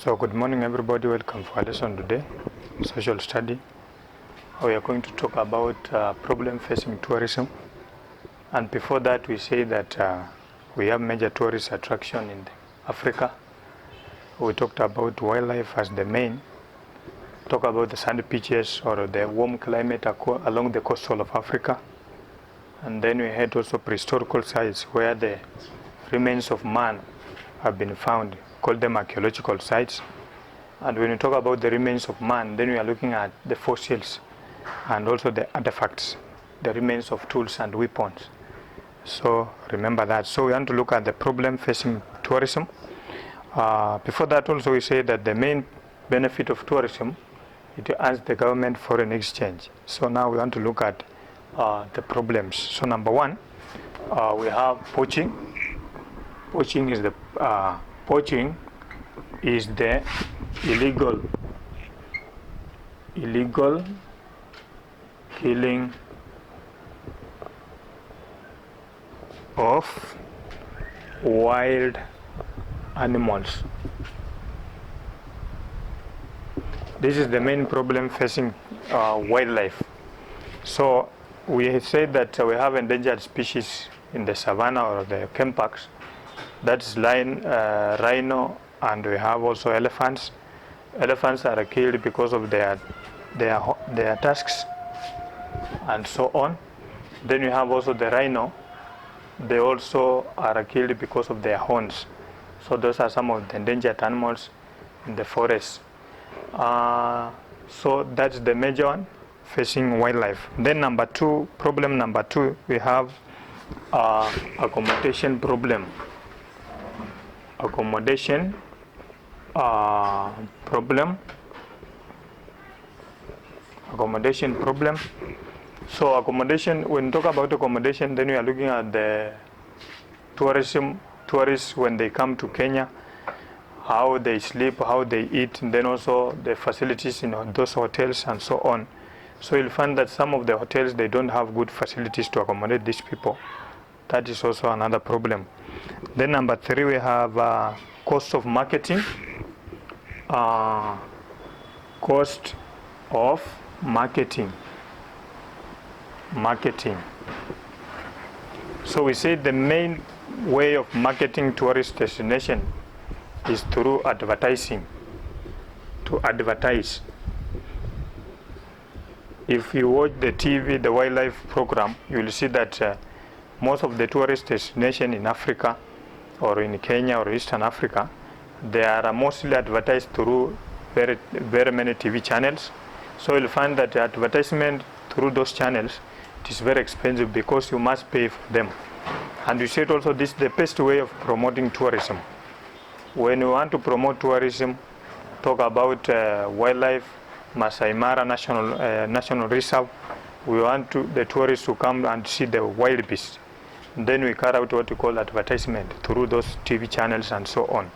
So good morning everybody, welcome for our lesson today, social study. We are going to talk about problem facing tourism. And before that we say that we have major tourist attraction in Africa. We talked about wildlife as the main, talk about the sand beaches or the warm climate along the coastal of Africa. And then we had also prehistorical sites where the remains of man have been found, call them archaeological sites. And when we talk about the remains of man, then we are looking at the fossils and also the artifacts, the remains of tools and weapons. So remember that. So we want to look at the problem facing tourism. Before that also we say that the main benefit of tourism is to earn the government foreign exchange. So now we want to look at the problems. So number one, we have poaching. Poaching is the illegal killing of wild animals. This is the main problem facing wildlife. So we say that we have endangered species in the savannah or the game parks. That's rhino, and we have also elephants. Elephants are killed because of their tusks and so on. Then we have also the rhino. They also are killed because of their horns. So those are some of the endangered animals in the forest. So that's the major one facing wildlife. Then problem number two, we have accommodation problem. Accommodation problem. So accommodation, when we talk about accommodation, then we are looking at the tourists when they come to Kenya, how they sleep, how they eat, and then also the facilities in those hotels and so on. So you'll find that some of the hotels, they don't have good facilities to accommodate these people. That is also another problem. Then number three, we have cost of marketing. Cost of marketing. So we say the main way of marketing tourist destination is through advertising. To advertise. If you watch the TV, the wildlife program, you will see that most of the tourist destinations in Africa or in Kenya or Eastern Africa, they are mostly advertised through very many TV channels. So you'll find that the advertisement through those channels, it is very expensive because you must pay for them. And you said also this is the best way of promoting tourism. When you want to promote tourism, talk about wildlife, Masai Mara National Reserve, we want the tourists to come and see the wild beasts. Then we carry out what we call advertisement through those TV channels and so on.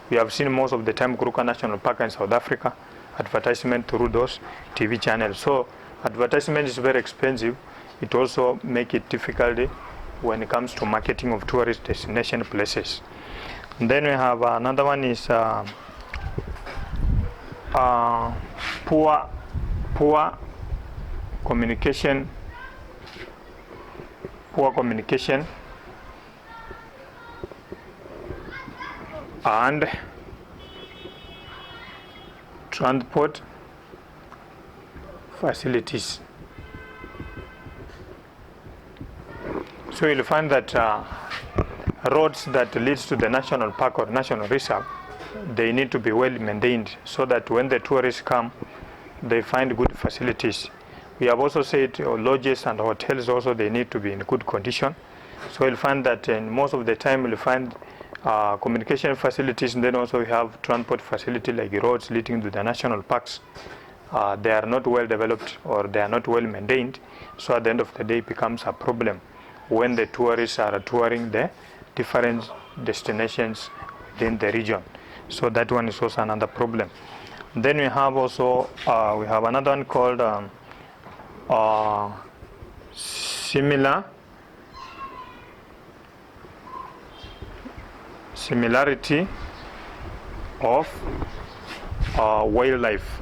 We have seen most of the time Kruger National Park in South Africa, advertisement through those TV channels. So advertisement is very expensive. It also makes it difficult when it comes to marketing of tourist destination places. And then we have another one is poor communication and transport facilities. So you'll find that roads that leads to the national park or national reserve, they need to be well maintained so that when the tourists come, they find good facilities. We have also said lodges and hotels also, they need to be in good condition. So you'll find that most of the time you'll find communication facilities, and then also we have transport facility like roads leading to the national parks. They are not well developed or they are not well maintained. So at the end of the day it becomes a problem when the tourists are touring the different destinations within the region. So that one is also another problem. Then we have also we have another one called similarity of wildlife.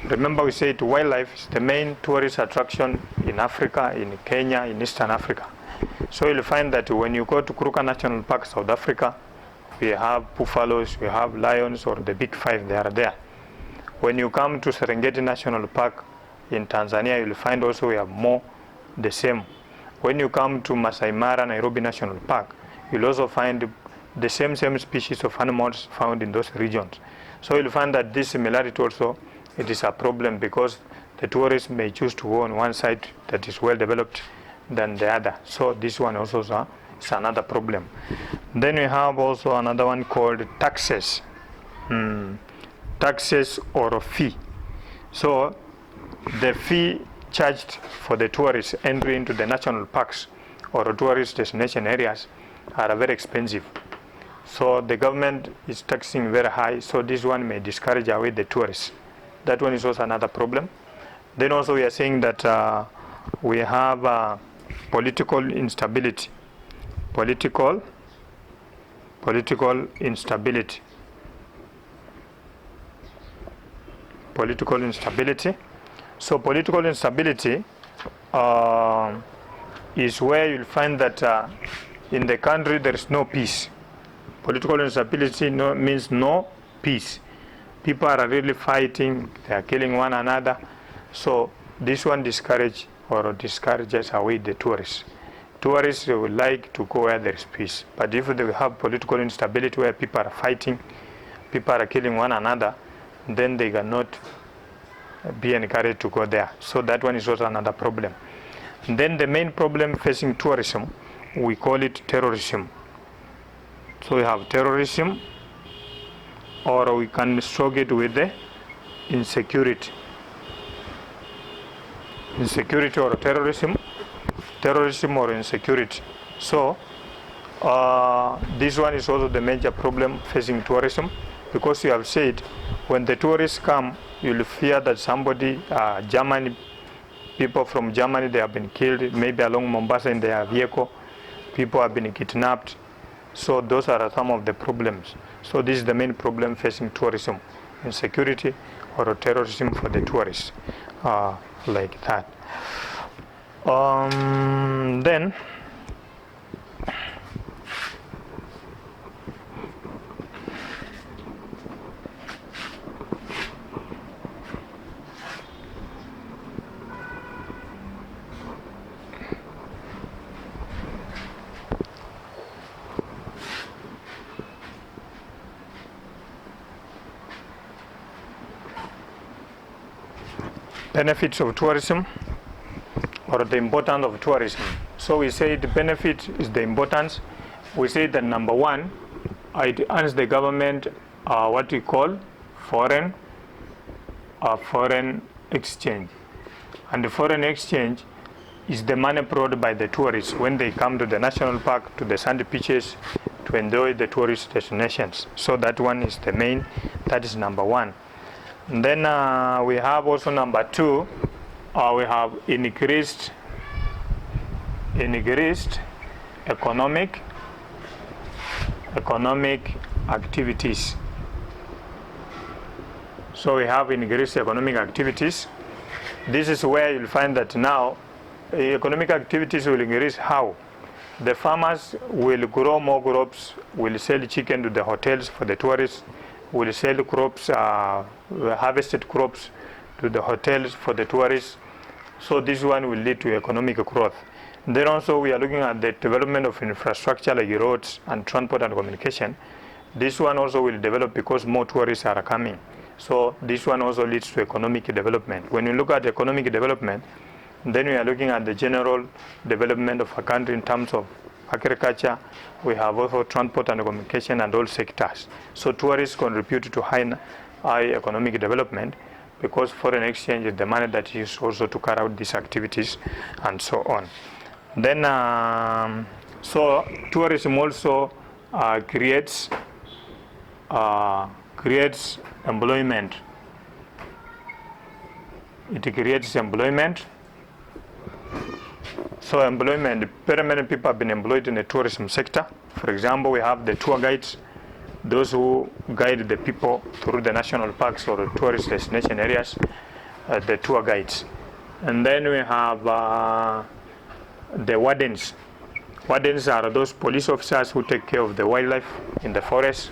Remember, we said wildlife is the main tourist attraction in Africa, in Kenya, in Eastern Africa. So you'll find that when you go to Kruger National Park, South Africa, we have buffaloes, we have lions, or the big five, they are there. When you come to Serengeti National Park in Tanzania, you'll find also we have more the same. When you come to Masai Mara, Nairobi National Park, you'll also find the same species of animals found in those regions. So you'll find that this similarity also, it is a problem because the tourists may choose to go on one side that is well developed than the other. So this one also is another problem. Then we have also another one called taxes. Taxes or a fee. So the fee charged for the tourists entry into the national parks or tourist destination areas are very expensive. So the government is taxing very high, so this one may discourage away the tourists. That one is also another problem. Then also we are saying that we have political instability. Political instability. Political instability. So political instability is where you'll find that in the country there is no peace. Political instability means no peace. People are really fighting, they are killing one another. So this one discourages away the tourists. Tourists would like to go where there is peace. But if they have political instability where people are fighting, people are killing one another, then they cannot be encouraged to go there. So that one is also another problem. And then the main problem facing tourism, we call it terrorism. So we have terrorism, or we can stroke it with the insecurity. Insecurity or terrorism or insecurity. So this one is also the major problem facing tourism, because you have said when the tourists come, you'll fear that somebody, people from Germany, they have been killed, maybe along Mombasa in their vehicle, people have been kidnapped. So those are some of the problems. So this is the main problem facing tourism, insecurity or terrorism for the tourists, like that. Then benefits of tourism or the importance of tourism. So we say the benefit is the importance. We say that number one, it earns the government what we call foreign exchange. And the foreign exchange is the money brought by the tourists when they come to the national park, to the sandy beaches, to enjoy the tourist destinations. So that one is the main, that is number one. And then we have also number two, we have increased economic activities. So we have increased economic activities. This is where you'll find that now economic activities will increase. How? The farmers will grow more crops, will sell chicken to the hotels for the tourists, will sell crops, harvested crops to the hotels for the tourists. So this one will lead to economic growth. Then also we are looking at the development of infrastructure like roads and transport and communication. This one also will develop because more tourists are coming. So this one also leads to economic development. When we look at economic development, then we are looking at the general development of a country in terms of agriculture. We have also transport and communication and all sectors. So tourists contribute to high economic development because foreign exchange is the money that is used also to carry out these activities and so on. Then, so tourism also creates employment. It creates employment. So employment, very many people have been employed in the tourism sector. For example, we have the tour guides. those who guide the people through the national parks or tourist destination areas, the tour guides. And then we have the wardens. Wardens are those police officers who take care of the wildlife in the forest.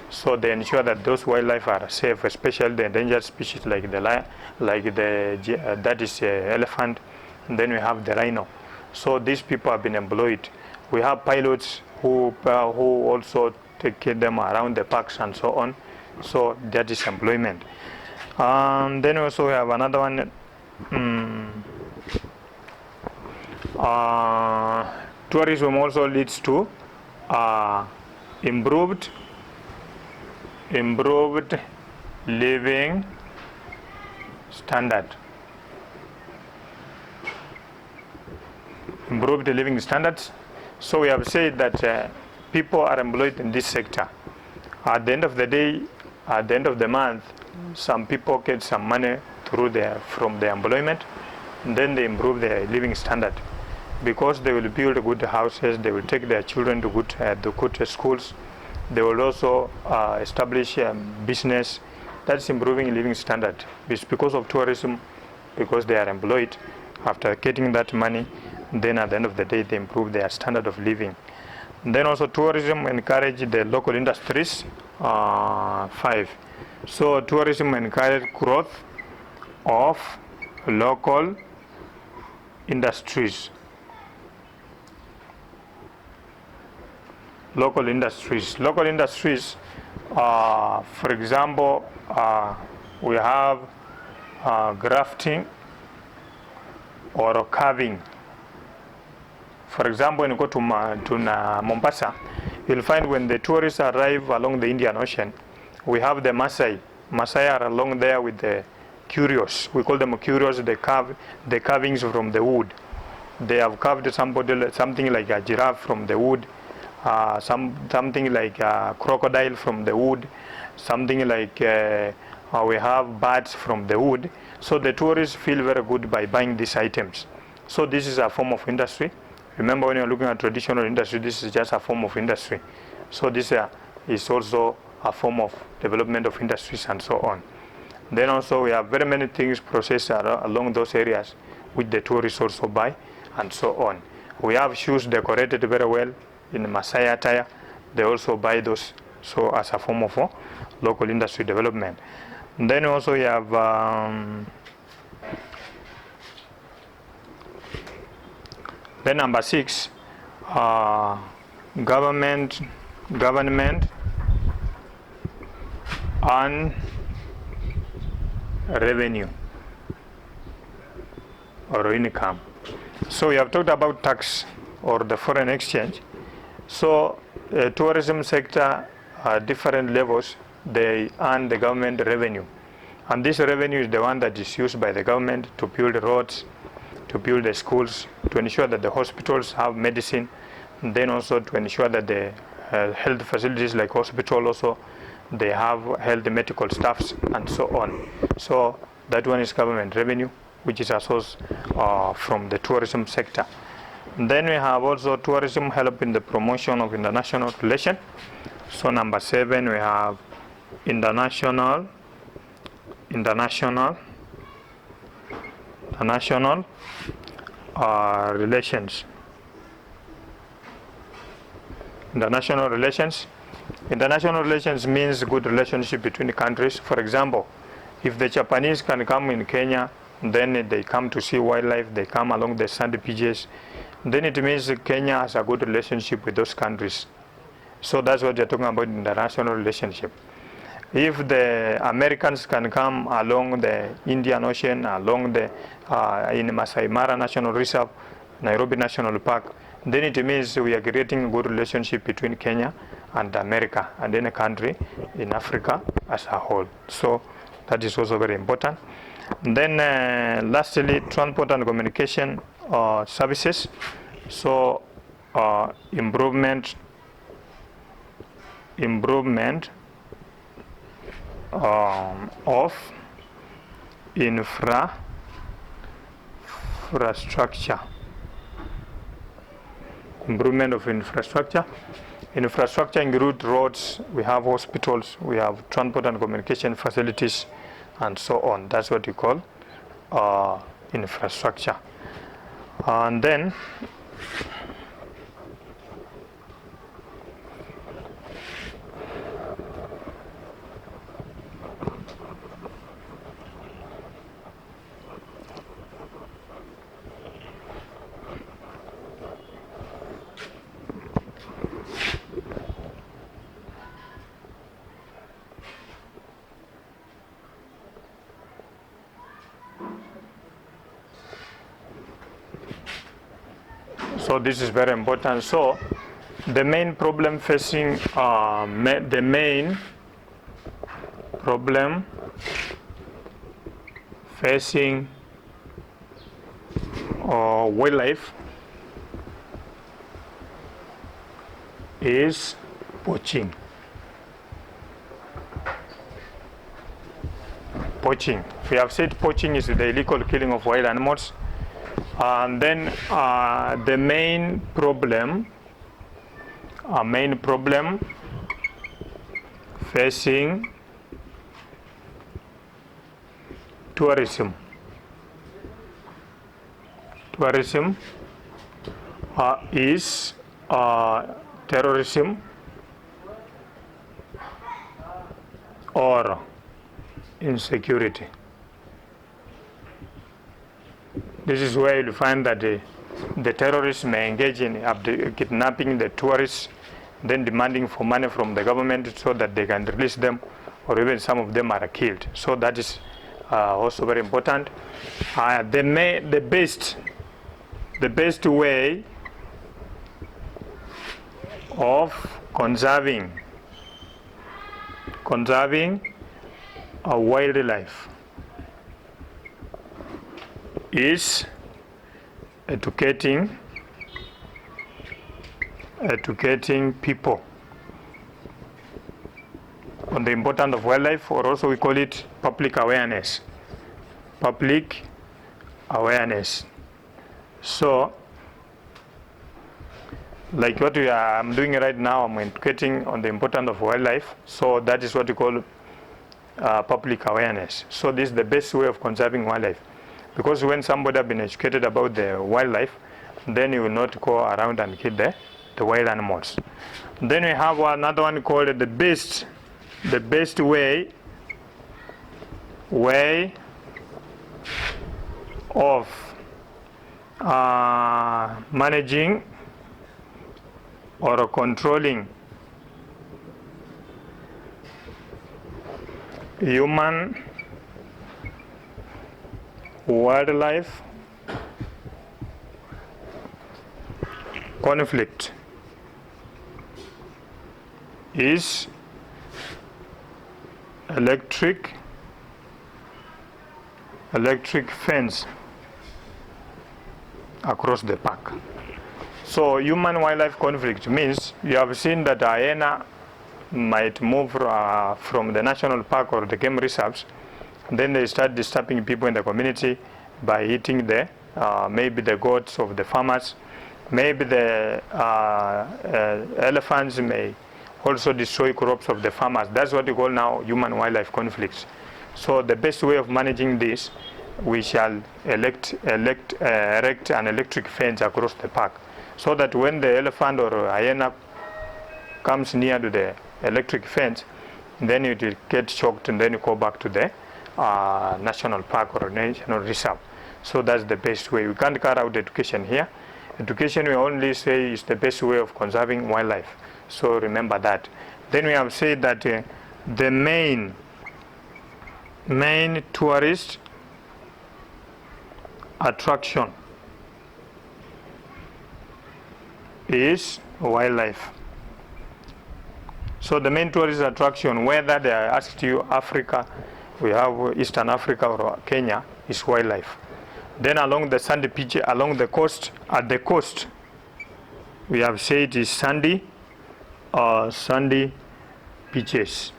So they ensure that those wildlife are safe, especially the endangered species like the lion, that is elephant. And then we have the rhino. So these people have been employed. We have pilots who also take care of them around the parks and so on. So that is employment. Then also we have another one. Tourism also leads to improved living standard. Improved living standards. So we have said that people are employed in this sector. At the end of the day, at the end of the month, some people get some money from their employment, and then they improve their living standard, because they will build good houses, they will take their children to good schools, they will also establish business. That's improving living standard. It's because of tourism, because they are employed. After getting that money, then at the end of the day, they improve their standard of living. And then also tourism encourage the local industries. 5. So tourism encourage growth of local industries. Local industries. Local industries, for example, we have grafting or carving. For example, when you go to Mombasa, you'll find when the tourists arrive along the Indian Ocean, we have the Maasai. Maasai are along there with the curios. We call them curios. They carve the carvings from the wood. They have carved something like a giraffe from the wood, something like a crocodile from the wood, something like we have birds from the wood. So the tourists feel very good by buying these items. So this is a form of industry. Remember, when you're looking at traditional industry, this is just a form of industry. So this is also a form of development of industries and so on. Then also we have very many things processed along those areas which the tourists also buy and so on. We have shoes decorated very well in Maasai attire. They also buy those, so as a form of local industry development. And then also we have then number 6, government and revenue or income. So we have talked about tax or the foreign exchange. So tourism sector, different levels, they earn the government revenue. And this revenue is the one that is used by the government to build roads, to build the schools, to ensure that the hospitals have medicine, and then also to ensure that the health facilities like hospital also, they have health medical staffs and so on. So that one is government revenue, which is a source from the tourism sector. And then we have also tourism help in the promotion of international relations. So number 7, we have international relations. International relations. International relations means good relationship between the countries. For example, if the Japanese can come in Kenya, then they come to see wildlife, they come along the sandy beaches, then it means Kenya has a good relationship with those countries. So that's what they're talking about, international relationship. If the Americans can come along the Indian Ocean, along the in Masai Mara National Reserve, Nairobi National Park, then it means we are creating a good relationship between Kenya and America and any country in Africa as a whole. So that is also very important. And then lastly, transport and communication services. So improvement of infrastructure. improvement of infrastructure. Infrastructure include roads, we have hospitals, we have transport and communication facilities, and so on. That's what you call infrastructure. And then so this is very important. So the main problem facing wildlife is poaching. Poaching. We have said poaching is the illegal killing of wild animals. And then the main problem facing tourism is terrorism or insecurity. This is where you'll find that the terrorists may engage in kidnapping the tourists, then demanding for money from the government so that they can release them, or even some of them are killed. So that is also very important. The best way of conserving a wildlife is educating people on the importance of wildlife, or also we call it public awareness. So, like what I'm doing right now, I'm educating on the importance of wildlife. So that is what we call public awareness. So this is the best way of conserving wildlife. Because when somebody has been educated about the wildlife, then you will not go around and kill the wild animals. Then we have another one called the best way of managing or controlling human wildlife conflict is electric fence across the park. So human wildlife conflict means you have seen that hyena might move from the national park or the game reserves. Then they start disturbing people in the community by eating maybe the goats of the farmers. Maybe the elephants may also destroy crops of the farmers. That's what we call now human wildlife conflicts. So the best way of managing this, we shall erect an electric fence across the park, so that when the elephant or hyena comes near to the electric fence, then it will get shocked and then you go back to the national park or national reserve. So that's the best way. We can't carry out education here. Education, we only say, is the best way of conserving wildlife. So remember that. Then we have said that the main tourist attraction is wildlife. So the main tourist attraction, whether they asked you Africa, we have Eastern Africa or Kenya, is wildlife. Then along the sandy beach, along the coast, at the coast, we have said is sandy beaches,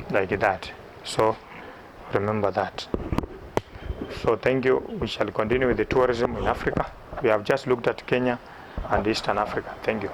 like that. So remember that. So thank you. We shall continue with the tourism in Africa. We have just looked at Kenya and Eastern Africa. Thank you.